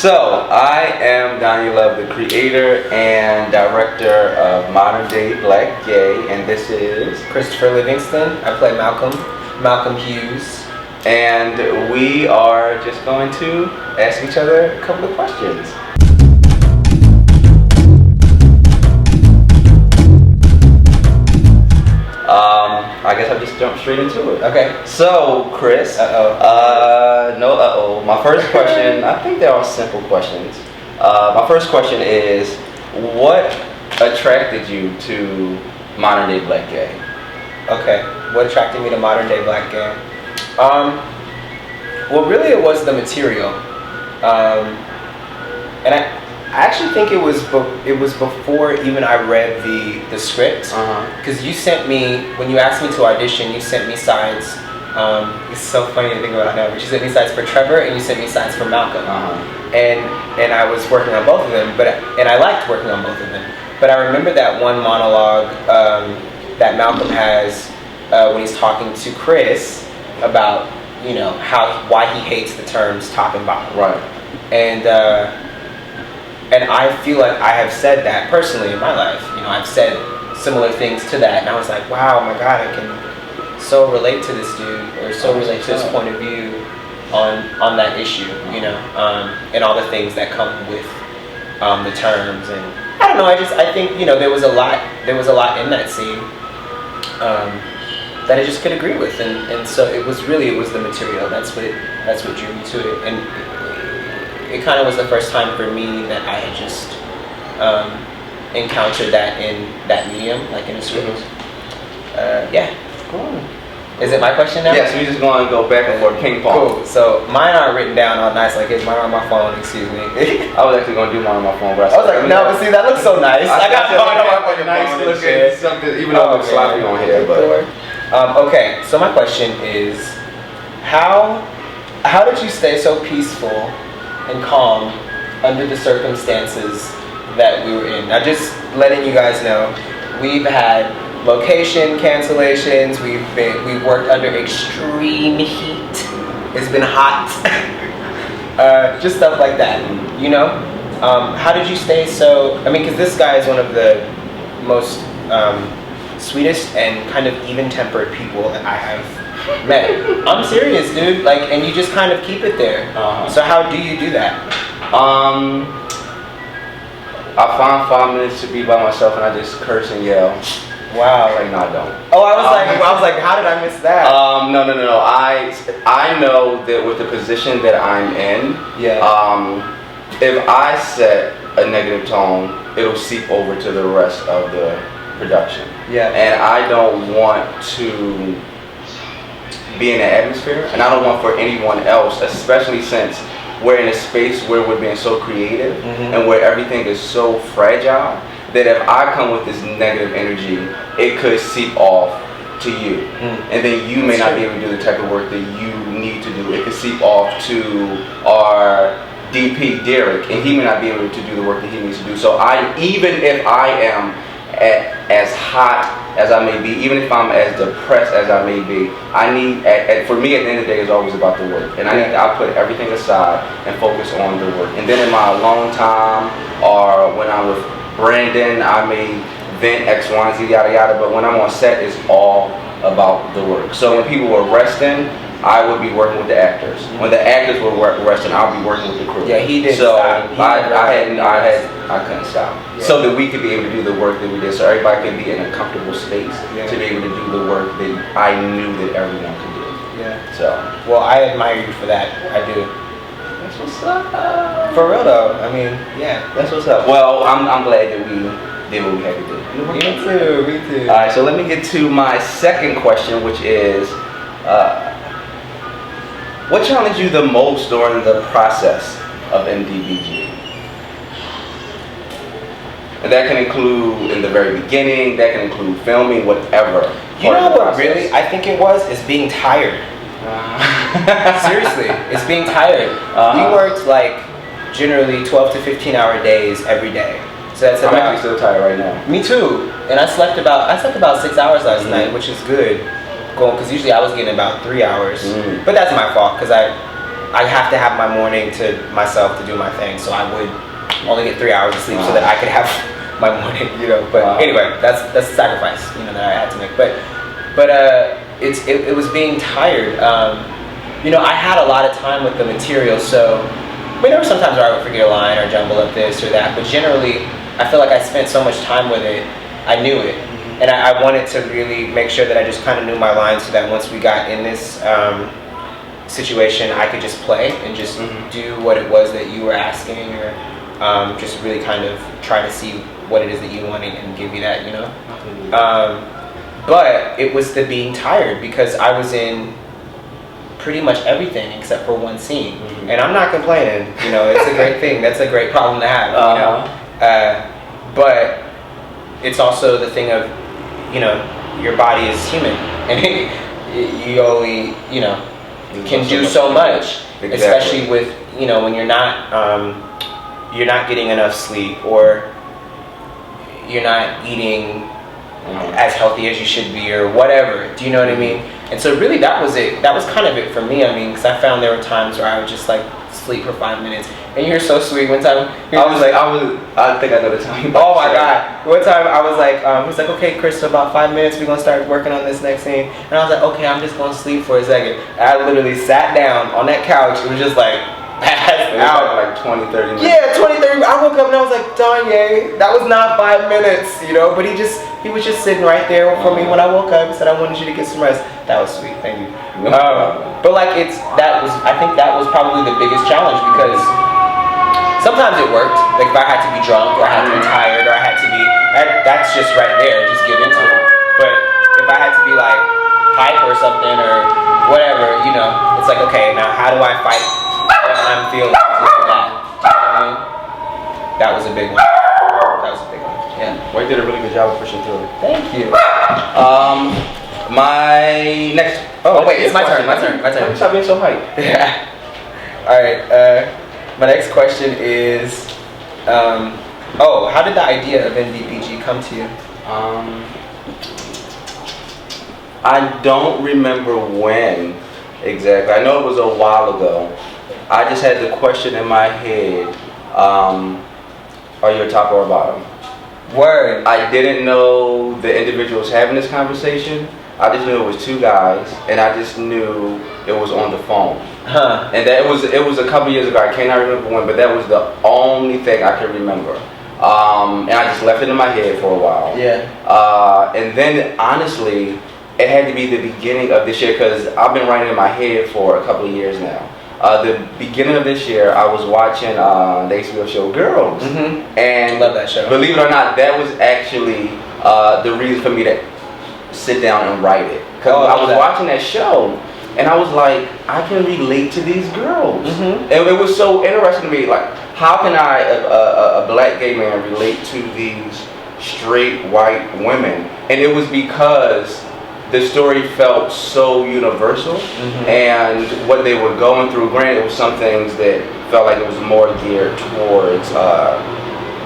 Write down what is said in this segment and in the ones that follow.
So, I am Donja R, the creator and director of Modern Day Black Gay, and this is Christopher Livingston. I play Malcolm Hughes. And we are just going to ask each other a couple of questions. I guess I'll just jump straight into it. Okay. So, Chris. My first question, I think they're all simple questions. My first question is, what attracted you to Modern Day Black Gay? Okay. What attracted me to Modern Day Black Gay? Well, really, it was the material, and I actually think it was before even I read the script, because you sent me, when you asked me to audition, you sent me sides. It's so funny to think about now, but you sent me sides for Trevor and you sent me sides for Malcolm, and I was working on both of them, and I liked working on both of them. But I remember that one monologue that Malcolm has when he's talking to Chris about, you know, why he hates the terms top and bottom. Right. And I feel like I have said that personally in my life. You know, I've said similar things to that, and I was like, wow, my God, I can so relate to this dude, or so relate to his point of view on that issue, you know, and all the things that come with the terms. And I don't know, I think, you know, there was a lot in that scene that I just could agree with, and so it was the material. That's what drew me to it, and it kind of was the first time for me that I had just encountered that in that medium, like in a script. Yeah. Cool. Is it my question now? Yes, we're just going to go back and forth, ping pong. Cool. So mine aren't written down all nice like this. Mine are on my phone. Excuse me. I was actually going to do mine on my phone, but I was like, no, but see, that looks so nice. I got a nice looking something, even though it looks sloppy on here. But okay. So my question is, how did you stay so peaceful and calm under the circumstances that we were in? Now, just letting you guys know, we've had location cancellations. We've worked under extreme heat. It's been hot. Just stuff like that. You know, how did you stay so? I mean, because this guy is one of the most sweetest and kind of even-tempered people that I have met. I'm serious, dude. Like, and you just kind of keep it there. So how do you do that? I find 5 minutes to be by myself, and I just curse and yell. Wow. Like, no, I don't. Oh, I was like, how did I miss that? No. I know that with the position that I'm in, if I set a negative tone, it'll seep over to the rest of the production. Yeah. And I don't want to be in the atmosphere, and I don't want for anyone else, especially since we're in a space where we're being so creative and where everything is so fragile, that if I come with this negative energy, it could seep off to you. And then you may not be able to do the type of work that you need to do. It could seep off to our DP, Derek, and he may not be able to do the work that he needs to do. So even if I am as hot as I may be, even if I'm as depressed as I may be, I need, for me at the end of the day, it's always about the work. And I put everything aside and focus on the work. And then in my alone time, or when I'm with Brandon, I may vent X, Y, and Z, yada yada, but when I'm on set, it's all about the work. So when people were resting, I would be working with the actors. When the actors were resting, I'll be working with the crew. Yeah, he did. So I couldn't stop. Yeah. So that we could be able to do the work that we did. So everybody could be in a comfortable space to be able to do the work that I knew that everyone could do. Yeah. So. Well, I admire you for that. I do. That's what's up. For real though. I mean, yeah. That's what's up. Well, I'm glad that we did what we had to do. Me too. All right. So let me get to my second question, which is. What challenged you the most during the process of MDBG? And that can include in the very beginning, that can include filming, whatever. You know what really I think it was? Is being tired. Seriously, it's being tired. We worked like generally 12 to 15 hour days every day. So that's I'm actually still tired right now. Me too. And I slept about 6 hours last night, which is good. Because usually I was getting about 3 hours, but that's my fault because I have to have my morning to myself to do my thing. So I would only get 3 hours of sleep so that I could have my morning, you know. But anyway, that's a sacrifice, you know, that I had to make. But it was being tired. You know, I had a lot of time with the material, so I mean, there were sometimes where I would forget a line or jumble up this or that, but generally, I feel like I spent so much time with it, I knew it. And I wanted to really make sure that I just kind of knew my lines so that once we got in this situation, I could just play and just do what it was that you were asking, or just really kind of try to see what it is that you wanted and give you that, you know? But it was the being tired, because I was in pretty much everything except for one scene. And I'm not complaining, you know, it's a great thing. That's a great problem to have, you know? But it's also the thing of, you know, your body is human, and you only, you know, can do so much, especially with, you know, when you're not getting enough sleep, or you're not eating as healthy as you should be, or whatever. Do you know what I mean? And so really that was it. That was kind of it for me. I mean, because I found there were times where I would just like sleep for 5 minutes. And you're so sweet. One time I think I know the time. Oh my God. One time I was like, he was like, okay, Chris, so about 5 minutes, we're going to start working on this next scene. And I was like, okay, I'm just going to sleep for a second. And I literally sat down on that couch. It was just like, passed out. Like 20, 30 minutes. Yeah, 20, 30 minutes. I woke up and I was like, Donja, that was not 5 minutes, you know? But he was just sitting right there for me when I woke up. He said, I wanted you to get some rest. That was sweet. Thank you. But like, I think that was probably the biggest challenge, because sometimes it worked. Like if I had to be drunk, or I had to be tired, or I had to be, that's just right there, just give into it. But if I had to be like hype or something or whatever, you know, it's like, okay, now how do I fight what I'm feeling like that? You know what I mean? That was a big one. Yeah. Well, you did a really good job of pushing through. Thank you. My next. Oh wait, it's my turn. My turn. Stop being so hype. Yeah. All right. My next question is, how did the idea of NVPG come to you? I don't remember when exactly. I know it was a while ago. I just had the question in my head, are you a top or a bottom? Word. I didn't know the individuals having this conversation. I just knew it was two guys, and I just knew it was on the phone. And that it was a couple years ago. I cannot remember when, but that was the only thing I could remember. And I just left it in my head for a while. Yeah. And then honestly, it had to be the beginning of this year, because I've been writing in my head for a couple of years now. The beginning of this year, I was watching the HBO show Girls. And love that show. Believe it or not, that was actually the reason for me to sit down and write it. Because I was watching that show, and I was like, I can relate to these girls. And it was so interesting to me, like, how can I, a black gay man, relate to these straight white women? And it was because the story felt so universal, and what they were going through. Granted, it was some things that felt like it was more geared towards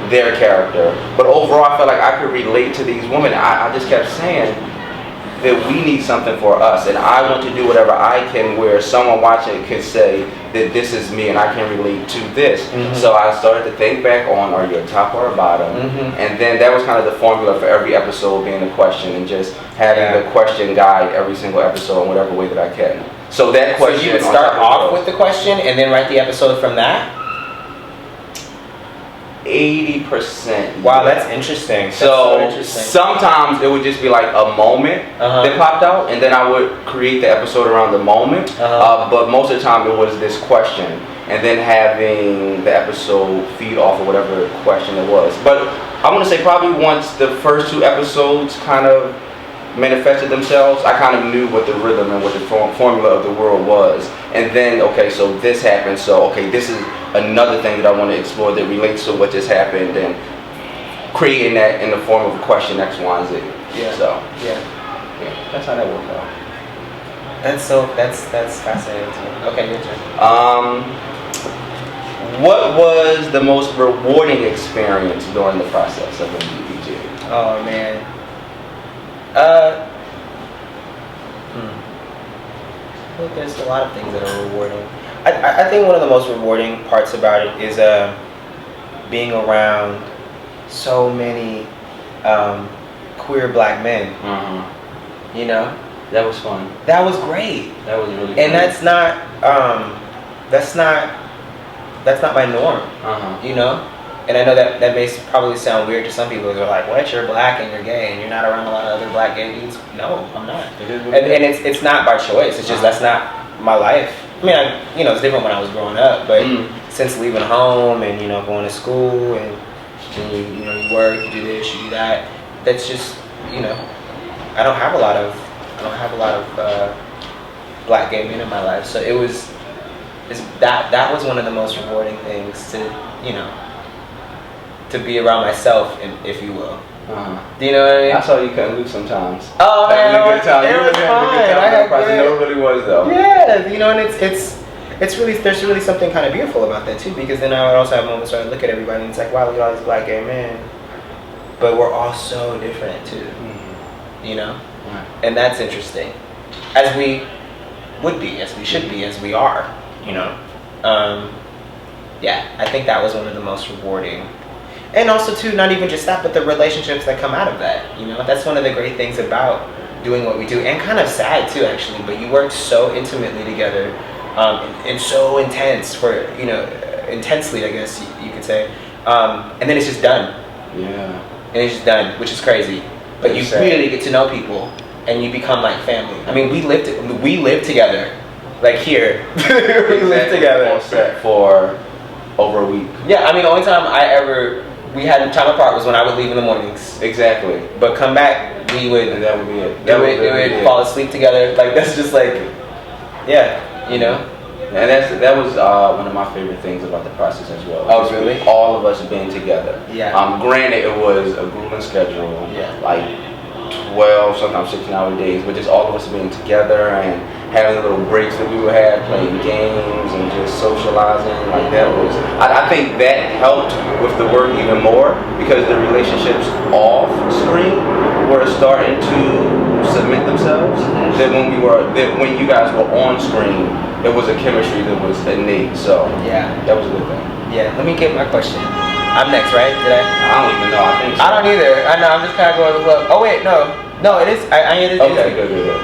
their character, but overall, I felt like I could relate to these women. I just kept saying that we need something for us, and I want to do whatever I can where someone watching can say that this is me and I can relate to this. So I started to think back on, are you a top or a bottom? And then that was kind of the formula for every episode being a question, and just having the question guide every single episode in whatever way that I can. So that question. So you would start off with the question and then write the episode from that? 80%. Wow, that's interesting. So sometimes it would just be like a moment that popped out, and then I would create the episode around the moment. But most of the time it was this question, and then having the episode feed off of whatever question it was. But I want to say probably once the first two episodes kind of manifested themselves, I kind of knew what the rhythm and what the formula of the world was. And then, okay, so this happened, so okay, this is another thing that I want to explore that relates to what just happened, and creating that in the form of a question, X, Y, and Z. Yeah. So yeah, that's how that worked out. That's fascinating to me. Okay, your turn. What was the most rewarding experience during the process of MVPG? Oh man. I feel like there's a lot of things that are rewarding. I think one of the most rewarding parts about it is being around so many queer black men. You know, that was fun. That was great. That was really. And fun. that's not my norm. You know, and I know that may probably sound weird to some people. They're like, "What? You're black and you're gay and you're not around a lot of other black gay dudes." No, I'm not. And it's not by choice. It's just that's not my life. I mean, it's different when I was growing up, but since leaving home and going to school and you work, you do this, you do that. That's just I don't have a lot of black gay men in my life, so that was one of the most rewarding things to be around myself, if you will. Do you know what I mean? I saw you cutting loose sometimes. Oh man, having a good time. It was fun. It really was though. Yeah, and it's really, there's really something kind of beautiful about that too, because then I would also have moments where I look at everybody and it's like, wow, look at all these black gay men, but we're all so different too. And that's interesting, as we would be, as we should be, as we are. Yeah, I think that was one of the most rewarding. And also too, not even just that, but the relationships that come out of that. That's one of the great things about doing what we do, and kind of sad too, actually. But you work so intimately together, and so intensely, I guess you could say. And then it's just done. Yeah. And it's just done, which is crazy. But you really get to know people, and you become like family. I mean, we lived together, like here. We lived together on set for over a week. Yeah, I mean, the only time we had time apart was when I would leave in the mornings. Exactly. But come back, we would. And that would be it. We would fall asleep together. Like, that's just like, yeah, And that was one of my favorite things about the process as well. Oh, really? All of us being together. Yeah. Granted, it was a grueling schedule. Yeah. Like 12, sometimes 16-hour days, but just all of us being together and having the little breaks that we would have, playing games and just socializing. Like that was, I think that helped with the work even more, because the relationships off screen were starting to cement themselves. That when you guys were on screen, it was a chemistry that was innate. So yeah, that was a good thing. Yeah, let me get my question. I'm next, right? I don't even know. I think so. I don't either. I know. I'm just kind of going with the flow. Oh wait, no, it is. It is. Okay, good.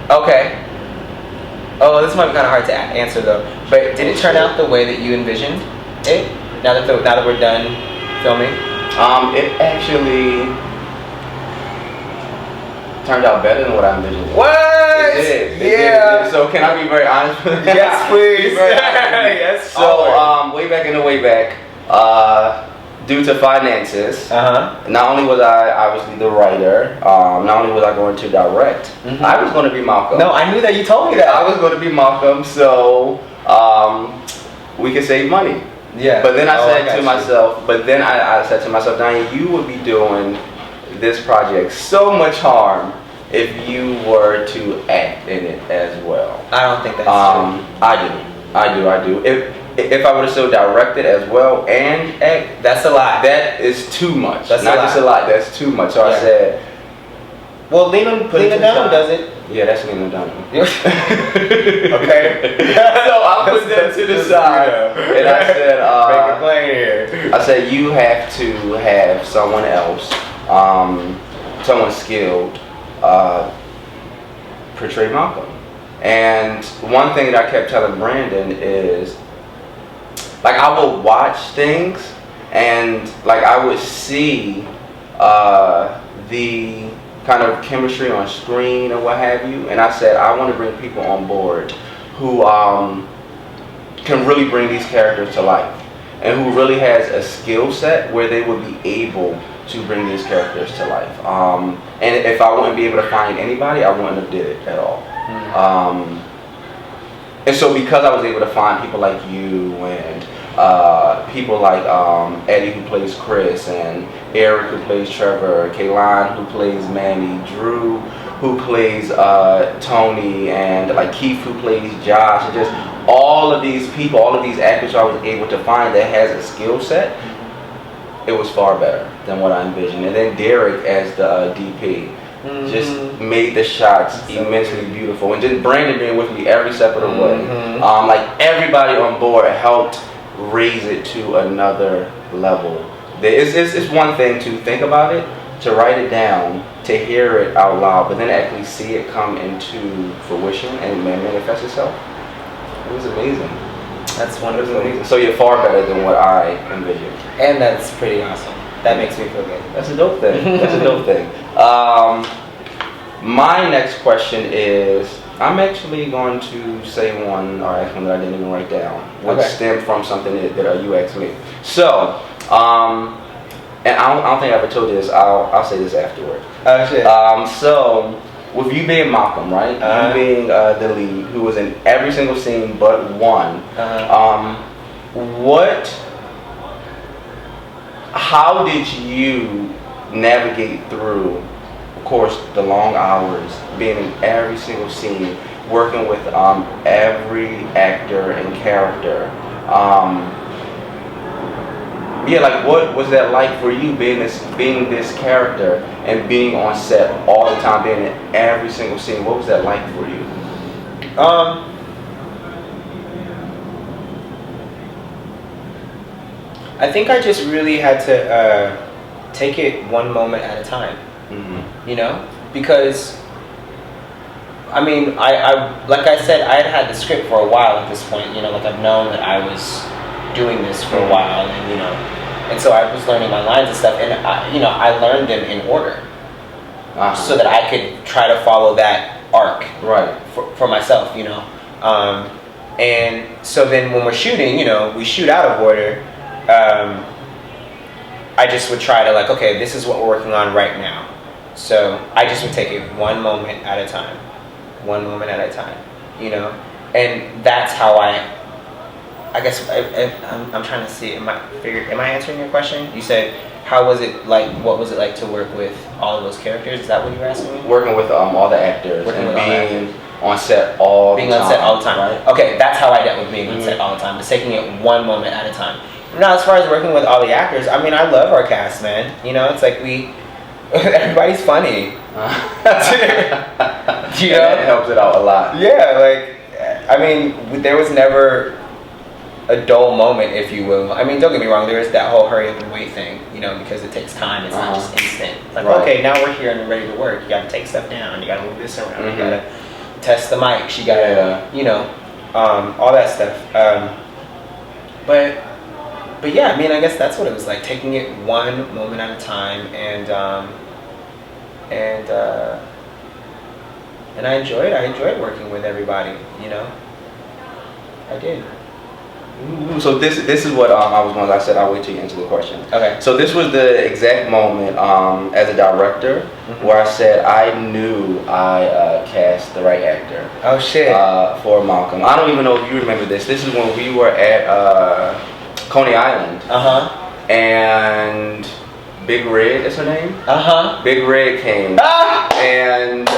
Okay. Oh, this might be kind of hard to answer though. But did it turn out the way that you envisioned it? Now that we're done filming. It actually turned out better than what I envisioned. What? It did. Yeah. So can I be very honest with you? Yes, please. Yes. So way back, due to finances, not only was I obviously the writer, not only was I going to direct, I was going to be Malcolm. No, I knew that. You told me that. I was going to be Malcolm, so we could save money. Yeah. But then I said to myself, Donja, you would be doing this project so much harm if you were to act in it as well. I don't think that's true. I do. If I would have still directed as well and act, that's a lot. That is too much. That's not just a lot. That's too much. So I said, well, Lena Dunham does it. Yeah, that's Lena Dunham. Okay. So I put that to the side, and I said, make it plain here. I said, you have to have someone else, someone skilled, portray Malcolm. And one thing that I kept telling Brandon is, like, I would watch things and like I would see the kind of chemistry on screen and what have you, and I said I want to bring people on board who can really bring these characters to life, and who really has a skill set where they would be able to bring these characters to life. And if I wouldn't be able to find anybody, I wouldn't have did it at all. And so because I was able to find people like you and people like Eddie, who plays Chris, and Eric, who plays Trevor, Kaylan, who plays Manny, Drew, who plays Tony, and like Keith, who plays Josh, and just all of these people, all of these actors I was able to find that has a skill set, it was far better than what I envisioned. And then Derek as the DP, just made the shots immensely beautiful, and just Brandon being with me every step of the way. Like everybody on board helped raise it to another level. It's one thing to think about it, to write it down, to hear it out loud, but then actually see it come into fruition and manifest itself. It was amazing. That's wonderful. It was amazing. So you're far better than what I envisioned. And that's pretty awesome. That makes me feel good. That's a dope thing. That's a dope thing. My next question is, I'm actually going to say one, or ask one that I didn't even write down, which stemmed from something that you asked me. So, and I don't think I ever told you this. I'll say this afterward. Oh shit. So, with you being Malcolm, right? You being the lead, who was in every single scene but one. How did you navigate through, of course, the long hours, being in every single scene, working with every actor and character? Like what was that like for you, being this character and being on set all the time, being in every single scene? What was that like for you? I think I just really had to take it one moment at a time. You know, because I mean, I like I said, I had the script for a while at this point. You know, like I've known that I was doing this for a while, and you know, and so I was learning my lines and stuff, and I learned them in order, so that I could try to follow that arc for myself, you know. And so then when we're shooting, you know, we shoot out of order. I just would try to like, okay, this is what we're working on right now. So I just would take it one moment at a time, you know, and that's how I guess I'm trying to see. Am I answering your question? You said, how was it like? What was it like to work with all of those characters? Is that what you were asking me? Working with all the actors and being on set all the time. Being on set all the time. Right? Okay, that's how I dealt with being on set all the time. Just taking it one moment at a time. Now, as far as working with all the actors, I mean, I love our cast, man. You know, it's like everybody's funny. You know, that helps it out a lot. Yeah, like, I mean, there was never a dull moment, if you will. I mean, don't get me wrong, there is that whole hurry up and wait thing, you know, because it takes time. It's not just instant. It's like, okay, now we're here and we're ready to work. You got to take stuff down. You got to move this around. You got to test the mics. You got to, you know, all that stuff. But yeah, I mean, I guess that's what it was like, taking it one moment at a time, and I enjoyed working with everybody, you know. I did. So this is what I was going to. I said I'll wait till you answer the question. Okay. So this was the exact moment as a director where I said I knew I cast the right actor. Oh shit. For Malcolm. I don't even know if you remember this. This is when we were at Coney Island. And Big Red is her name. Big Red came. And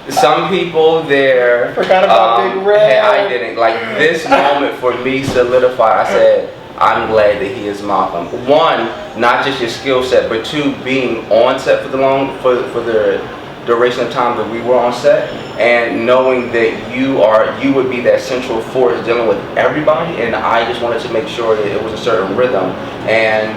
some people there forgot about Big Red. I didn't. Like this moment for me solidified. I said, I'm glad that he is Malcolm. One, not just your skill set, but two, being on set for the duration of time that we were on set, and knowing that you would be that central force dealing with everybody, and I just wanted to make sure that it was a certain rhythm, and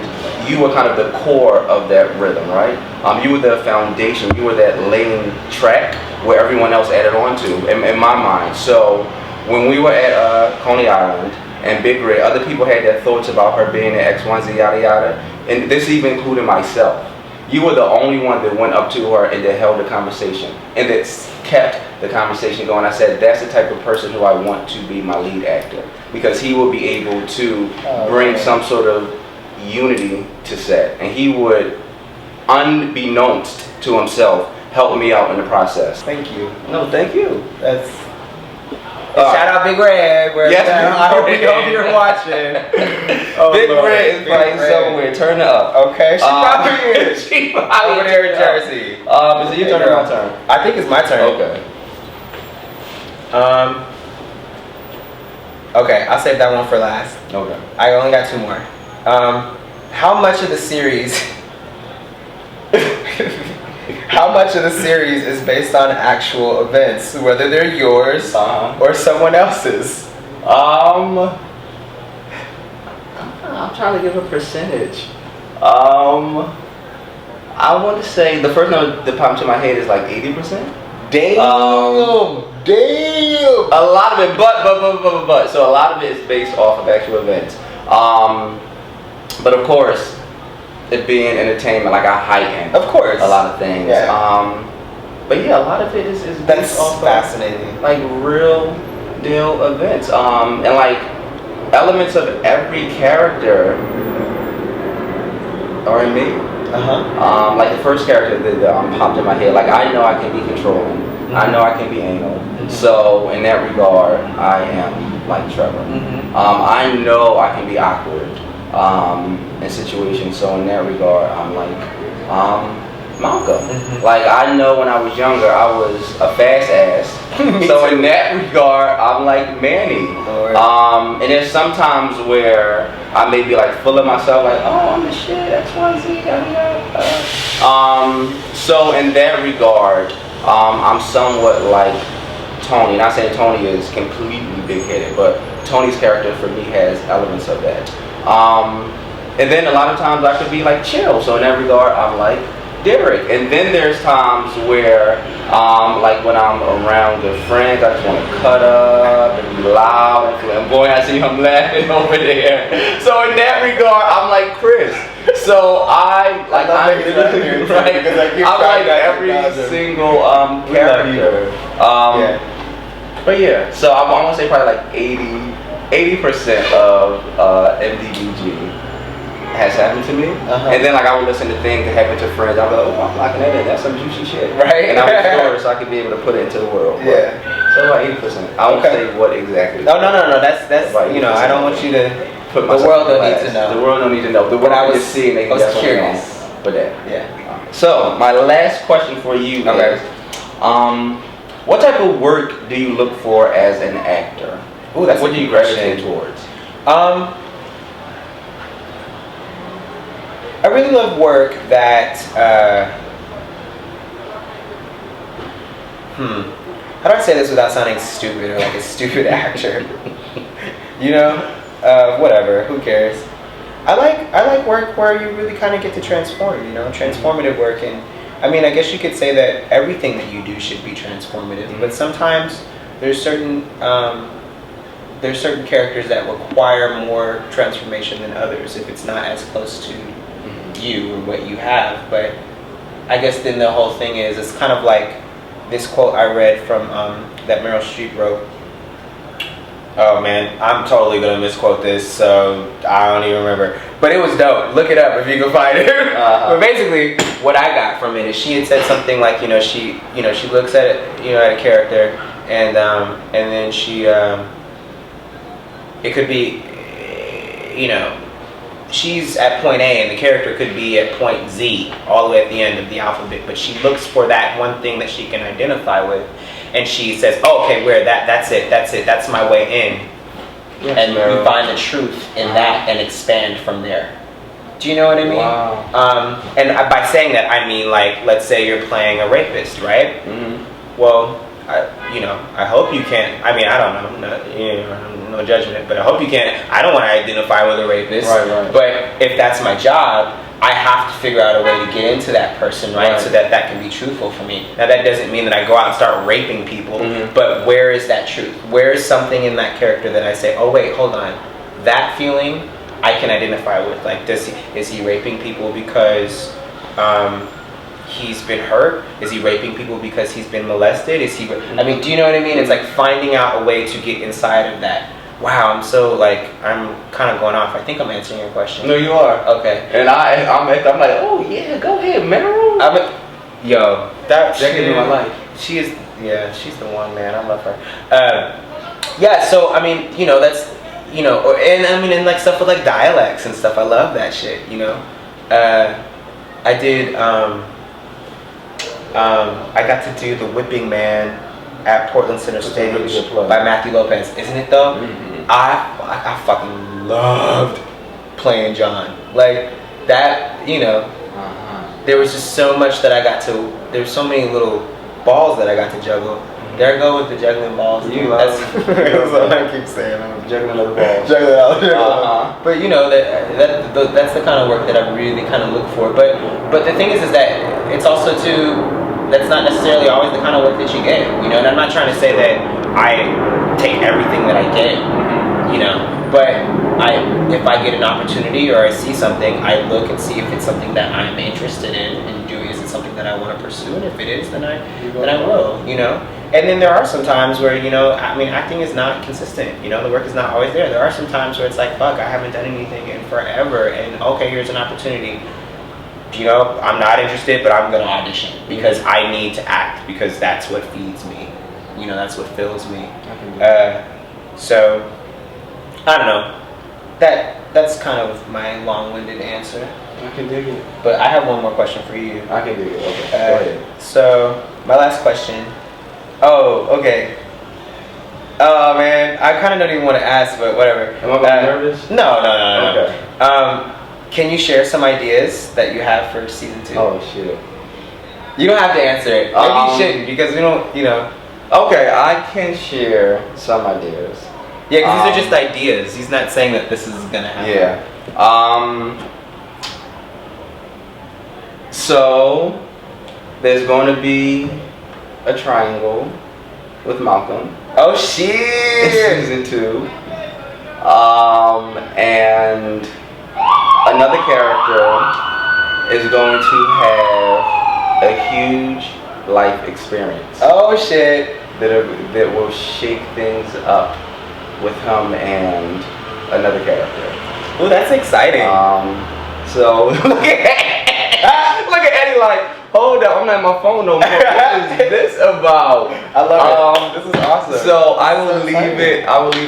you were kind of the core of that rhythm, right? You were the foundation, you were that laying track where everyone else added on to, in my mind. So when we were at Coney Island and Big Red, other people had their thoughts about her being an X, Y, Z, yada yada, and this even included myself. You were the only one that went up to her and that held the conversation and that kept the conversation going. I said, that's the type of person who I want to be my lead actor, because he will be able to bring some sort of unity to set, and he would, unbeknownst to himself, help me out in the process. Thank you. No, thank you. That's shout out Big Red. Yes, I hope you're watching. Oh, Big Lord. Red is playing somewhere. Turn it up. Okay, she probably is. She probably over there in Jersey. Is it your turn or my turn? I think it's my turn. Okay. Okay, I'll save that one for last. Okay. I only got two more. How much of the series how much of the series is based on actual events, whether they're yours or someone else's? I'm trying to give a percentage. I want to say the first number that popped into my head is like 80%. Damn. Damn. A lot of it, but. So a lot of it is based off of actual events. But of course, it being entertainment, like I heighten. Of course. A lot of things. Yeah. But yeah, a lot of it is based off fascinating. Of, like real deal events. And like elements of every character are in me. Like the first character that popped in my head, like I know I can be controlling. I know I can be anal. So in that regard, I am like Trevor. I know I can be awkward in situations. So in that regard, I'm like Malcolm. Like I know when I was younger, I was a fast ass. So in that regard, I'm like Manny. And there's sometimes where I may be like full of myself, like, oh, I'm the shit, X, Y, Z, so in that regard, I'm somewhat like Tony. Not saying Tony is completely big-headed, but Tony's character for me has elements of that. And then a lot of times I could be like chill. So in that regard, I'm like Derek. And then there's times where, like when I'm around good friends, I just want to cut up and be loud and flamboyant. I see him laughing over there. So in that regard, I'm like Chris. So I'm like every single character. But yeah, so I want to say probably like 80% of MDBG has happened to me, and then like I would listen to things that happen to friends. I'm like, oh, I'm liking that. That's some juicy shit, right? And I would store it so I could be able to put it into the world. Yeah. So about 80%. I won't say what exactly. No. That's you know. I don't want you to. Put the world don't need to know. The world don't need to know. The world I was seeing. They I was curious. For that. Yeah. So my last question for you is, what type of work do you look for as an actor? Ooh, that's what do you gravitate towards? I really love work that, how do I say this without sounding stupid or like a stupid actor? You know, whatever, who cares? I like work where you really kind of get to transform, you know, transformative work. And I mean, I guess you could say that everything that you do should be transformative, but sometimes there's certain characters that require more transformation than others if it's not as close to you or what you have. But I guess then the whole thing is, it's kind of like this quote I read from that Meryl Streep wrote. Oh man, I'm totally gonna misquote this, so I don't even remember. But it was dope. Look it up if you can find it. But basically, what I got from it is she had said something like, she looks at it, at a character, and then she, it could be, she's at point A and the character could be at point Z, all the way at the end of the alphabet, but she looks for that one thing that she can identify with, and she says, oh, okay, that's it, that's my way in. Yes, and we find the truth in that and expand from there. Do you know what I mean? Wow. And by saying that, I mean, like, let's say you're playing a rapist, right? Mm-hmm. Well, I hope you can't. I mean, I don't know, no judgment, but I hope you can't. I don't want to identify with a rapist, right. But if that's my job, I have to figure out a way to get into that person, right? So that can be truthful for me. Now, that doesn't mean that I go out and start raping people, but where is that truth? Where is something in that character that I say, oh wait, hold on, that feeling I can identify with? Like, is he raping people because he's been hurt? Is he raping people because he's been molested? I mean, do you know what I mean? It's like finding out a way to get inside of that. Wow, I'm kind of going off. I think I'm answering your question. No, you are. Okay. And I'm like, oh yeah, go ahead, Meryl. That in my life. She's the one, man. I love her. So I mean, that's, and I mean, and like stuff with like dialects and stuff. I love that shit. I did. I got to do The Whipping Man at Portland Center Stage by Matthew Lopez. Isn't it though? Mm-hmm. I fucking loved playing John. Like that, there was just so much that I got to. There's so many little balls that I got to juggle. There I go with the juggling balls. That's what I keep saying. I'm juggling other balls. Juggling all the But you know that's the kind of work that I really kind of look for. But the thing is that it's also too. That's not necessarily always the kind of work that you get. You know, and I'm not trying to say that I take everything that I get. You know, but if I get an opportunity or I see something, I look and see if it's something that I'm interested in and doing. Is it something that I want to pursue? And if it is, then I will. You know. And then there are some times where, you know, I mean, acting is not consistent. You know, the work is not always there. There are some times where it's like, fuck, I haven't done anything in forever. And okay, here's an opportunity. You know, I'm not interested, but I'm going to audition because I need to act because that's what feeds me. You know, that's what fills me. So, I don't know. That's kind of my long-winded answer. I can dig it. But I have one more question for you. I can dig it. Okay. Go ahead. So, my last question. Oh, okay. Oh man, I kind of don't even want to ask, but whatever. Am I being nervous? No. Okay. Can you share some ideas that you have for season 2? Oh shit. You don't have to answer it. Maybe you shouldn't because we don't, you know. Okay, I can share some ideas. Yeah, because these are just ideas. He's not saying that this is gonna happen. Yeah. So there's going to be a triangle with Malcolm. Oh shit! In season 2. And another character is going to have a huge life experience. Oh shit! That will shake things up with him and another character. Oh, that's exciting. So look at Eddie like, hold up, I'm not on my phone no more. What is this about? I love it. This is awesome. So I will leave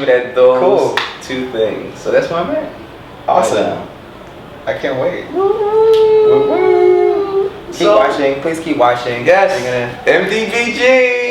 it at those 2 things. So that's where I'm at. Awesome. I can't wait. Keep watching. Please keep watching. Yes. MDVG.